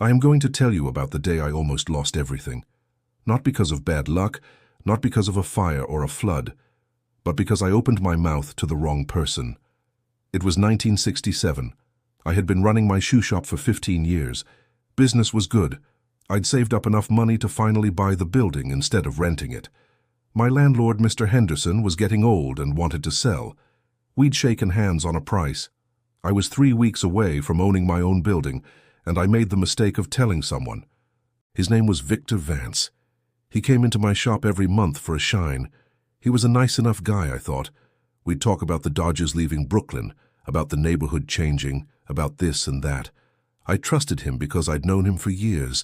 I am going to tell you about the day I almost lost everything. Not because of bad luck, not because of a fire or a flood, but because I opened my mouth to the wrong person. It was 1967. I had been running my shoe shop for 15 years. Business was good. I'd saved up enough money to finally buy the building instead of renting it. My landlord, Mr. Henderson, was getting old and wanted to sell. We'd shaken hands on a price. I was 3 weeks away from owning my own building, and I made the mistake of telling someone. His name was Victor Vance. He came into my shop every month for a shine. He was a nice enough guy, I thought. We'd talk about the Dodgers leaving Brooklyn, about the neighborhood changing, about this and that. I trusted him because I'd known him for years,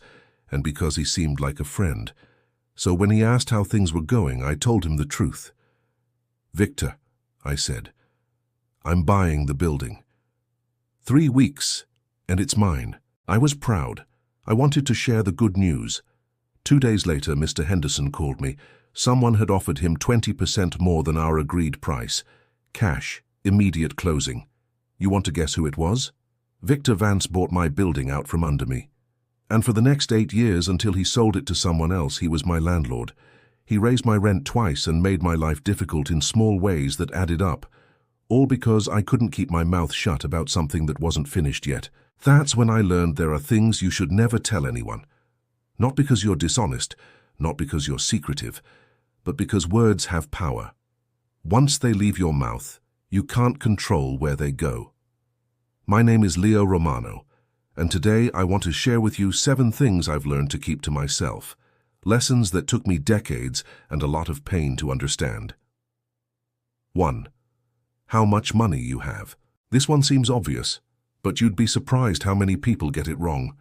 and because he seemed like a friend. So when he asked how things were going, I told him the truth. "Victor," I said, "I'm buying the building. 3 weeks, and it's mine." I was proud. I wanted to share the good news. 2 days later, Mr. Henderson called me. Someone had offered him 20% more than our agreed price. Cash, immediate closing. You want to guess who it was? Victor Vance bought my building out from under me. And for the next 8 years, until he sold it to someone else, he was my landlord. He raised my rent twice and made my life difficult in small ways that added up. All because I couldn't keep my mouth shut about something that wasn't finished yet. That's when I learned there are things you should never tell anyone. Not because you're dishonest, not because you're secretive, but because words have power. Once they leave your mouth, you can't control where they go. My name is Leo Romano, and today I want to share with you 7 things I've learned to keep to myself. Lessons that took me decades and a lot of pain to understand. 1. How much money you have. This one seems obvious, but you'd be surprised how many people get it wrong.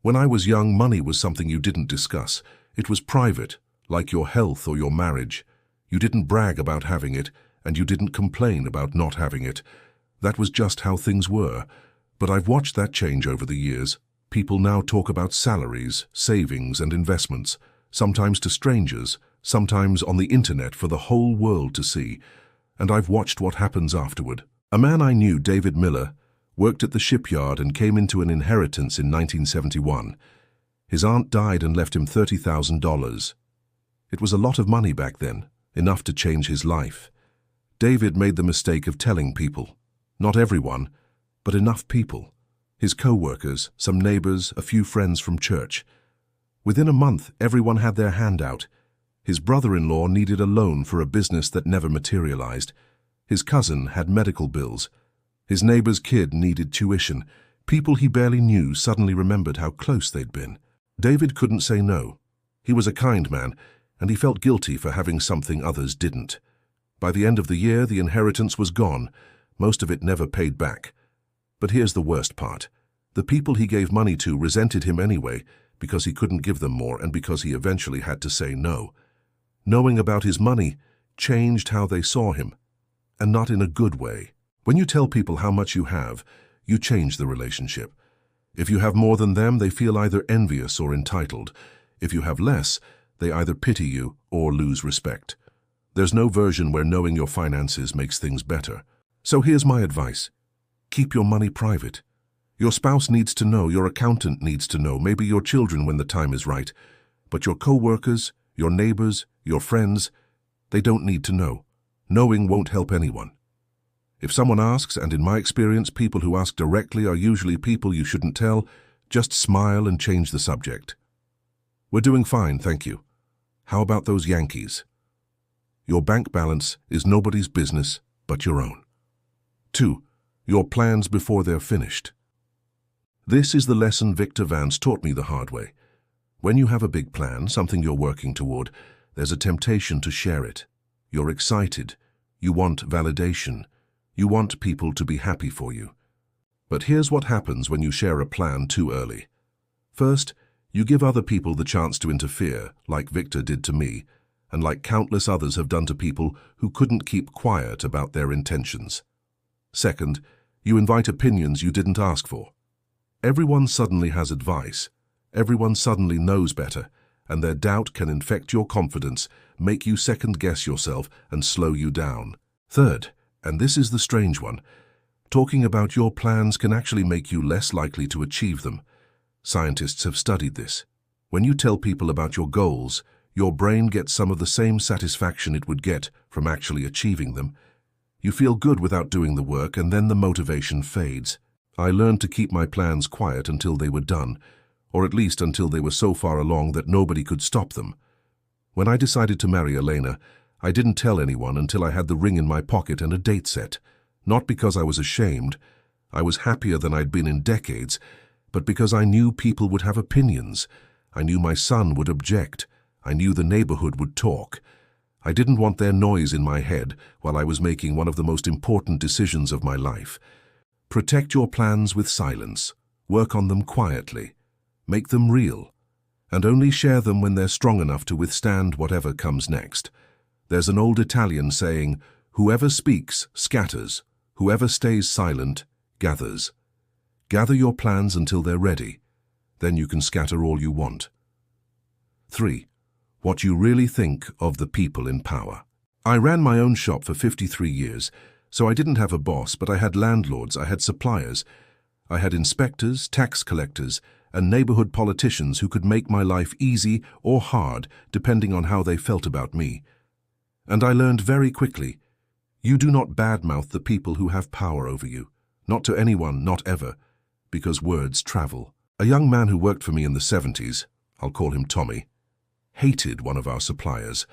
When I was young, money was something you didn't discuss. It was private, like your health or your marriage. You didn't brag about having it, and you didn't complain about not having it. That was just how things were. But I've watched that change over the years. People now talk about salaries, savings, and investments, sometimes to strangers, sometimes on the internet for the whole world to see. And I've watched what happens afterward. A man I knew, David Miller, worked at the shipyard and came into an inheritance in 1971. His aunt died and left him $30,000. It was a lot of money back then, enough to change his life. David made the mistake of telling people. Not everyone, but enough people. His co-workers, some neighbors, a few friends from church. Within a month, everyone had their hand out. His brother-in-law needed a loan for a business that never materialized. His cousin had medical bills. His neighbor's kid needed tuition. People he barely knew suddenly remembered how close they'd been. David couldn't say no. He was a kind man, and he felt guilty for having something others didn't. By the end of the year, the inheritance was gone. Most of it never paid back. But here's the worst part. The people he gave money to resented him anyway, because he couldn't give them more and because he eventually had to say no. Knowing about his money changed how they saw him, and not in a good way. When you tell people how much you have, you change the relationship. If you have more than them, they feel either envious or entitled. If you have less, they either pity you or lose respect. There's no version where knowing your finances makes things better. So here's my advice. Keep your money private. Your spouse needs to know, your accountant needs to know, maybe your children when the time is right. But your co-workers, your neighbors, your friends, they don't need to know. Knowing won't help anyone. If someone asks, and in my experience, people who ask directly are usually people you shouldn't tell, just smile and change the subject. We're doing fine, thank you. How about those Yankees? Your bank balance is nobody's business but your own. 2. Your plans before they're finished. This is the lesson Victor Vance taught me the hard way. When you have a big plan, something you're working toward, there's a temptation to share it. You're excited. You want validation. You want people to be happy for you. But here's what happens when you share a plan too early. First, you give other people the chance to interfere, like Victor did to me, and like countless others have done to people who couldn't keep quiet about their intentions. Second, you invite opinions you didn't ask for. Everyone suddenly has advice. Everyone suddenly knows better, and their doubt can infect your confidence, make you second-guess yourself, and slow you down. Third, and this is the strange one, talking about your plans can actually make you less likely to achieve them. Scientists have studied this. When you tell people about your goals, your brain gets some of the same satisfaction it would get from actually achieving them. You feel good without doing the work, and then the motivation fades. I learned to keep my plans quiet until they were done, or at least until they were so far along that nobody could stop them. When I decided to marry Elena, I didn't tell anyone until I had the ring in my pocket and a date set. Not because I was ashamed. I was happier than I'd been in decades, but because I knew people would have opinions. I knew my son would object. I knew the neighborhood would talk. I didn't want their noise in my head while I was making one of the most important decisions of my life. Protect your plans with silence. Work on them quietly. Make them real. And only share them when they're strong enough to withstand whatever comes next. There's an old Italian saying, "Whoever speaks, scatters. Whoever stays silent, gathers." Gather your plans until they're ready. Then you can scatter all you want. 3. What you really think of the people in power. I ran my own shop for 53 years, so I didn't have a boss, but I had landlords, I had suppliers, I had inspectors, tax collectors, and neighborhood politicians who could make my life easy or hard depending on how they felt about me. And I learned very quickly, you do not badmouth the people who have power over you. Not to anyone, not ever, because words travel. A young man who worked for me in the 70s, I'll call him Tommy, hated one of our suppliers.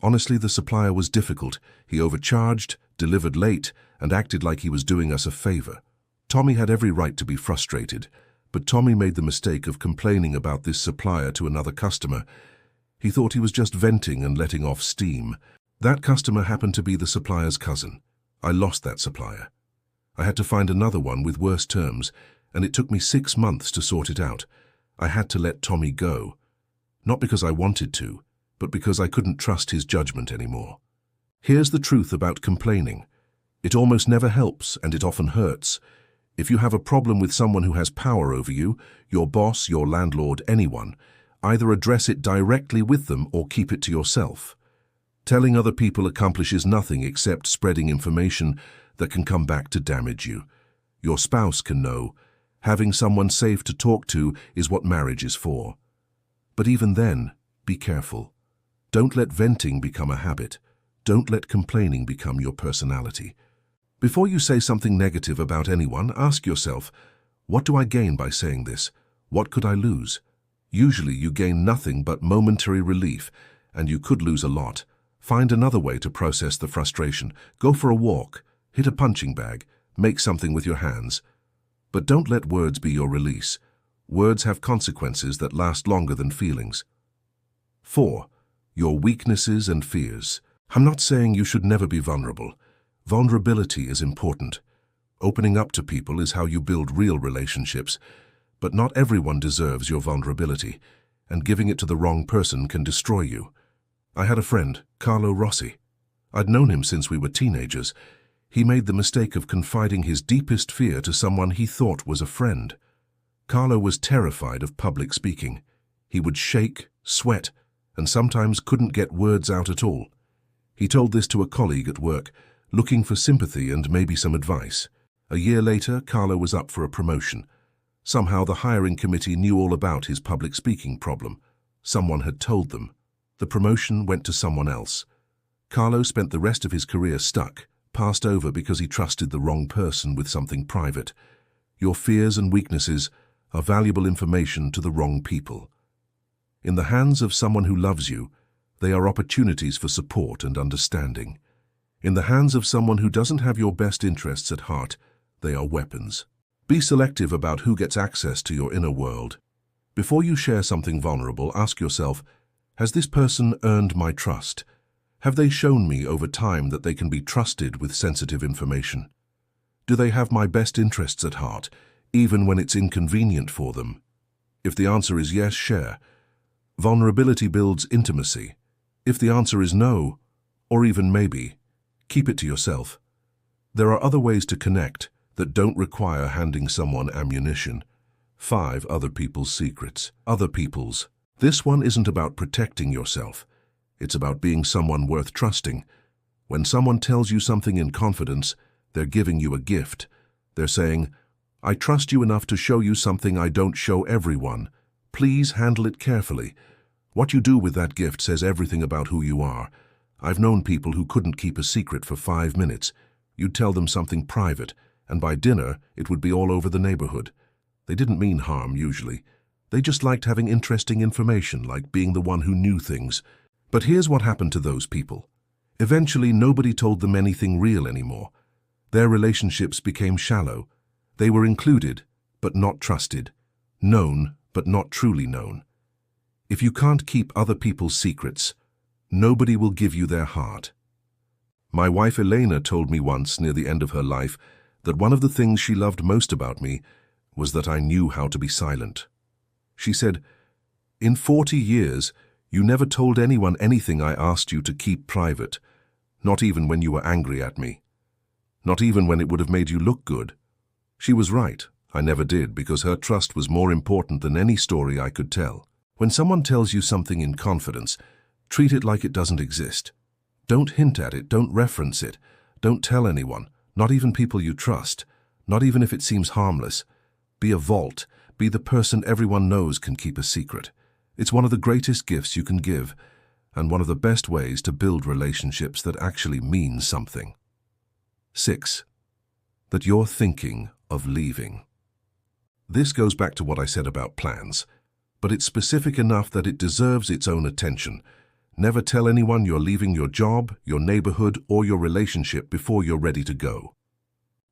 Honestly, the supplier was difficult. He overcharged, delivered late, and acted like he was doing us a favor. Tommy had every right to be frustrated, but Tommy made the mistake of complaining about this supplier to another customer. He thought he was just venting and letting off steam. That customer happened to be the supplier's cousin. I lost that supplier. I had to find another one with worse terms, and it took me 6 months to sort it out. I had to let Tommy go. Not because I wanted to, but because I couldn't trust his judgment anymore. Here's the truth about complaining. It almost never helps, and it often hurts. If you have a problem with someone who has power over you, your boss, your landlord, anyone, either address it directly with them or keep it to yourself. Telling other people accomplishes nothing except spreading information that can come back to damage you. Your spouse can know. Having someone safe to talk to is what marriage is for. But even then, be careful. Don't let venting become a habit. Don't let complaining become your personality. Before you say something negative about anyone, ask yourself, what do I gain by saying this? What could I lose? Usually you gain nothing but momentary relief, and you could lose a lot. Find another way to process the frustration. Go for a walk, hit a punching bag, make something with your hands. But don't let words be your release. Words have consequences that last longer than feelings. 4. Your weaknesses and fears. I'm not saying you should never be vulnerable. Vulnerability is important. Opening up to people is how you build real relationships. But not everyone deserves your vulnerability, and giving it to the wrong person can destroy you. I had a friend, Carlo Rossi. I'd known him since we were teenagers. He made the mistake of confiding his deepest fear to someone he thought was a friend. Carlo was terrified of public speaking. He would shake, sweat, and sometimes couldn't get words out at all. He told this to a colleague at work, looking for sympathy and maybe some advice. A year later, Carlo was up for a promotion. Somehow the hiring committee knew all about his public speaking problem. Someone had told them. The promotion went to someone else. Carlo spent the rest of his career stuck, passed over because he trusted the wrong person with something private. Your fears and weaknesses are valuable information to the wrong people. In the hands of someone who loves you, they are opportunities for support and understanding. In the hands of someone who doesn't have your best interests at heart, they are weapons. Be selective about who gets access to your inner world. Before you share something vulnerable, ask yourself, has this person earned my trust? Have they shown me over time that they can be trusted with sensitive information? Do they have my best interests at heart, even when it's inconvenient for them? If the answer is yes, share. Vulnerability builds intimacy. If the answer is no, or even maybe, keep it to yourself. There are other ways to connect that don't require handing someone ammunition. 5 other people's secrets. Other people's. This one isn't about protecting yourself. It's about being someone worth trusting. When someone tells you something in confidence, they're giving you a gift. They're saying, I trust you enough to show you something I don't show everyone. Please handle it carefully. What you do with that gift says everything about who you are. I've known people who couldn't keep a secret for 5 minutes. You'd tell them something private, and by dinner it would be all over the neighborhood. They didn't mean harm, usually. They just liked having interesting information, like being the one who knew things. But here's what happened to those people. Eventually, nobody told them anything real anymore. Their relationships became shallow. They were included, but not trusted. Known, but not truly known. If you can't keep other people's secrets, nobody will give you their heart. My wife Elena told me once, near the end of her life, that one of the things she loved most about me was that I knew how to be silent. She said, "In 40 years, you never told anyone anything I asked you to keep private, not even when you were angry at me. Not even when it would have made you look good." She was right. I never did, because her trust was more important than any story I could tell. When someone tells you something in confidence, treat it like it doesn't exist. Don't hint at it, don't reference it, don't tell anyone, not even people you trust, not even if it seems harmless. Be a vault, be the person everyone knows can keep a secret. It's one of the greatest gifts you can give, and one of the best ways to build relationships that actually mean something. 6. That you're thinking of leaving. This goes back to what I said about plans, but it's specific enough that it deserves its own attention. Never tell anyone you're leaving your job, your neighborhood, or your relationship before you're ready to go.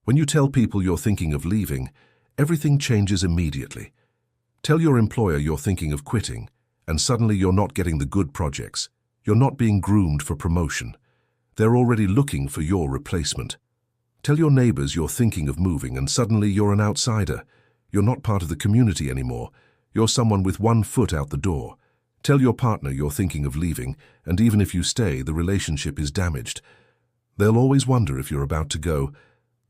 When you tell people you're thinking of leaving, everything changes immediately. Tell your employer you're thinking of quitting, and suddenly you're not getting the good projects. You're not being groomed for promotion. They're already looking for your replacement. Tell your neighbors you're thinking of moving, and suddenly you're an outsider. You're not part of the community anymore. You're someone with one foot out the door. Tell your partner you're thinking of leaving, and even if you stay, the relationship is damaged. They'll always wonder if you're about to go.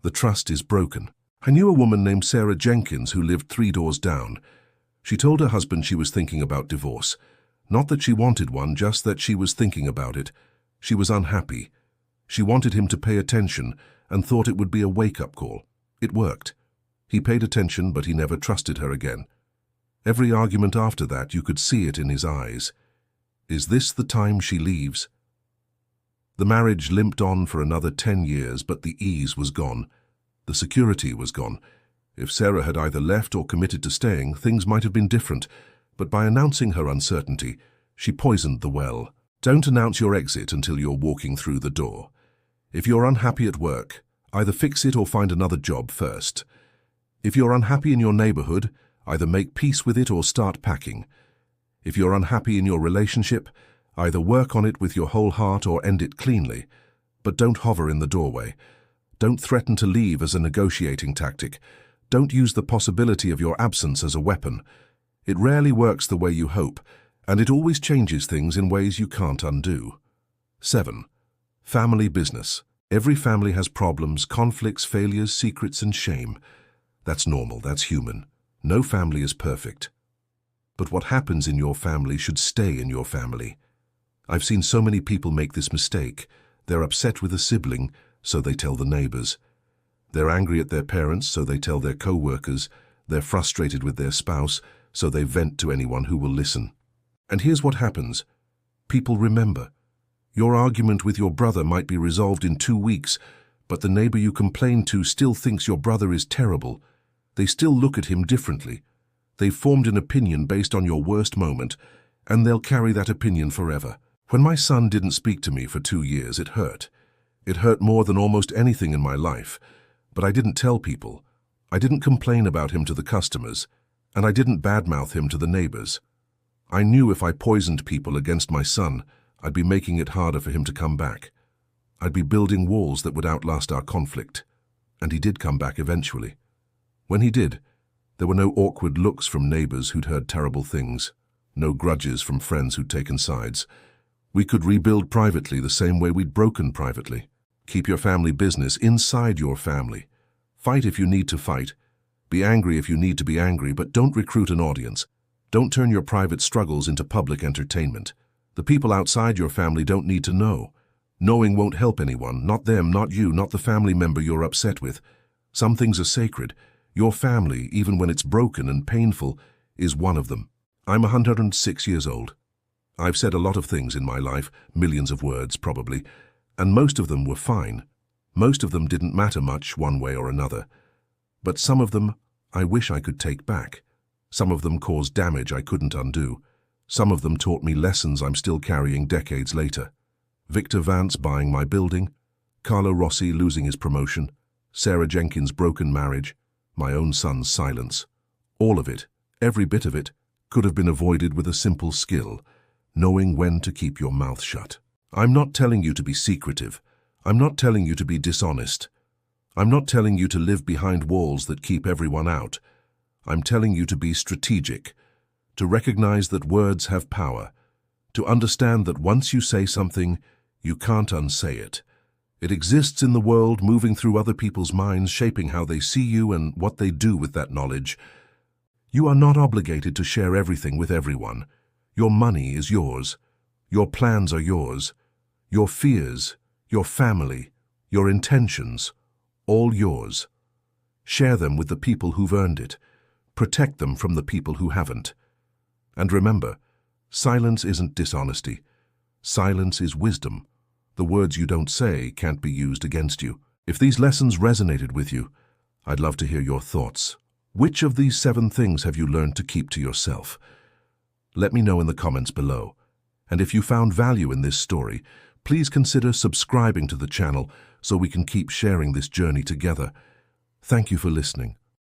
The trust is broken. I knew a woman named Sarah Jenkins who lived 3 doors down. She told her husband she was thinking about divorce. Not that she wanted one, just that she was thinking about it. She was unhappy. She wanted him to pay attention and thought it would be a wake-up call. It worked. He paid attention, but he never trusted her again. Every argument after that, you could see it in his eyes. Is this the time she leaves? The marriage limped on for another 10 years, but the ease was gone. The security was gone. If Sarah had either left or committed to staying, things might have been different, but by announcing her uncertainty, she poisoned the well. Don't announce your exit until you're walking through the door. If you're unhappy at work, either fix it or find another job first. If you're unhappy in your neighborhood, either make peace with it or start packing. If you're unhappy in your relationship, either work on it with your whole heart or end it cleanly. But don't hover in the doorway. Don't threaten to leave as a negotiating tactic. Don't use the possibility of your absence as a weapon. It rarely works the way you hope, and it always changes things in ways you can't undo. 7. Family business. Every family has problems, conflicts, failures, secrets, and shame. That's normal, that's human. No family is perfect. But what happens in your family should stay in your family. I've seen so many people make this mistake. They're upset with a sibling, so they tell the neighbors. They're angry at their parents, so they tell their co-workers. They're frustrated with their spouse, so they vent to anyone who will listen. And here's what happens. People remember. Your argument with your brother might be resolved in 2 weeks, but the neighbor you complain to still thinks your brother is terrible. They still look at him differently. They've formed an opinion based on your worst moment, and they'll carry that opinion forever. When my son didn't speak to me for 2 years, it hurt. It hurt more than almost anything in my life, but I didn't tell people. I didn't complain about him to the customers, and I didn't badmouth him to the neighbors. I knew if I poisoned people against my son, I'd be making it harder for him to come back. I'd be building walls that would outlast our conflict. And he did come back eventually. When he did, there were no awkward looks from neighbors who'd heard terrible things, no grudges from friends who'd taken sides. We could rebuild privately the same way we'd broken privately. Keep your family business inside your family. Fight if you need to fight. Be angry if you need to be angry, but don't recruit an audience. Don't turn your private struggles into public entertainment. The people outside your family don't need to know. Knowing won't help anyone, not them, not you, not the family member you're upset with. Some things are sacred. Your family, even when it's broken and painful, is one of them. I'm 106 years old. I've said a lot of things in my life, millions of words probably, and most of them were fine. Most of them didn't matter much one way or another. But some of them I wish I could take back. Some of them caused damage I couldn't undo. Some of them taught me lessons I'm still carrying decades later. Victor Vance buying my building, Carlo Rossi losing his promotion, Sarah Jenkins' broken marriage, my own son's silence. All of it, every bit of it, could have been avoided with a simple skill, knowing when to keep your mouth shut. I'm not telling you to be secretive. I'm not telling you to be dishonest. I'm not telling you to live behind walls that keep everyone out. I'm telling you to be strategic, to recognize that words have power, to understand that once you say something, you can't unsay it. It exists in the world, moving through other people's minds, shaping how they see you and what they do with that knowledge. You are not obligated to share everything with everyone. Your money is yours. Your plans are yours. Your fears, your family, your intentions, all yours. Share them with the people who've earned it. Protect them from the people who haven't. And remember, silence isn't dishonesty. Silence is wisdom. The words you don't say can't be used against you. If these lessons resonated with you, I'd love to hear your thoughts. Which of these 7 things have you learned to keep to yourself? Let me know in the comments below. And if you found value in this story, please consider subscribing to the channel so we can keep sharing this journey together. Thank you for listening.